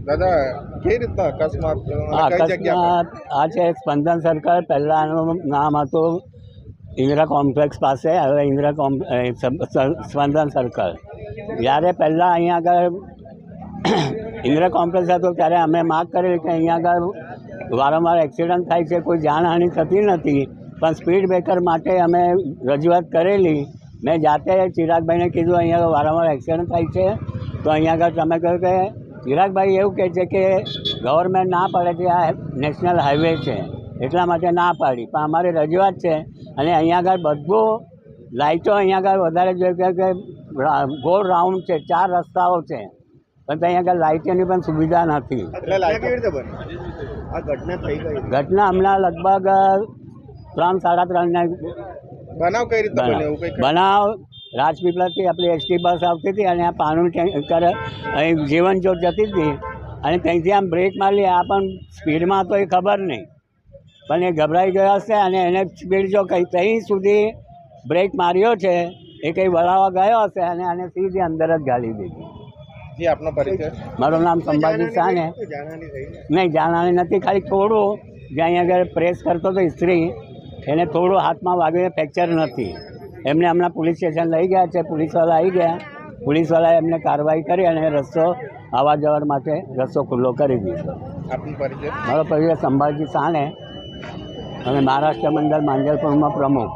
દાદા કઈ રીતના અકસ્માત અકસ્માત આ છે સ્પંદન સર્કલ, પહેલાંનું નામ હતું ઇન્દિરા કોમ્પ્લેક્સ પાસે, હવે સ્પંદન સર્કલ. જ્યારે પહેલાં અહીંયા આગળ ઇન્દિરા કોમ્પ્લેક્સ હતું ત્યારે અમે માગ કરેલી કે અહીંયા આગળ વારંવાર એક્સિડન્ટ થાય છે, કોઈ જાનહાનિ થતી નથી, પણ સ્પીડ બ્રેકર માટે અમે રજૂઆત કરેલી. મેં જાતે ચિરાગભાઈને કીધું અહીંયા વારંવાર એક્સિડન્ટ થાય છે, તો અહીંયા આગળ તમે કહ્યું કે ચિરાગભાઈ એવું કહે છે કે ગવર્મેન્ટ ના પાડે છે, આ નેશનલ હાઈવે છે એટલા માટે ના પાડી, પણ અમારી રજૂઆત છે. અને અહીંયા આગળ બધું લાઇટો અહીંયા આગળ વધારે જોઈએ કે ગોળ રાઉન્ડ છે, 4 રસ્તાઓ છે, પણ અહીંયા આગળ લાઇટોની પણ સુવિધા નથી. ઘટના હમણાં લગભગ 3-3:30 બનાવ કઈ રીતે બનાવ રાજપીપળાથી આપણી એસટી બસ આવતી હતી અને આ પાણીનું ટેન્કર અહીં જીવન જ્યોત જતી હતી અને ત્યાંથી આમ બ્રેક મારી. આ પણ સ્પીડમાં તો એ ખબર નહીં, પણ એ ગભરાઈ ગયો હશે અને એને સ્પીડ જો ત્યાં સુધી બ્રેક માર્યો છે, એ કંઈ વળાવવા ગયો હશે અને આને સીધી અંદર જ ગાળી દીધી. આપનો પરિચય? મારું નામ સંભાજી સાને. નહીં, જાનહાની નથી, ખાલી થોડું જે અહીંયા આગળ પ્રેસ કરતો હતો ઇસ્ત્રી, એને થોડું હાથમાં વાગ્યું, ફ્રેક્ચર નથી. એમને હમણાં પોલીસ સ્ટેશન લઈ ગયા છે, પોલીસવાળા આવી ગયા, પોલીસવાળાએ એમને કાર્યવાહી કરી અને રસ્તો આવવા જવા માટે રસ્તો ખુલ્લો કરી દીધો. મારો પરિચય સંભાજી સાને અને મહારાષ્ટ્ર મંડળ માંજલપુરમાં પ્રમુખ.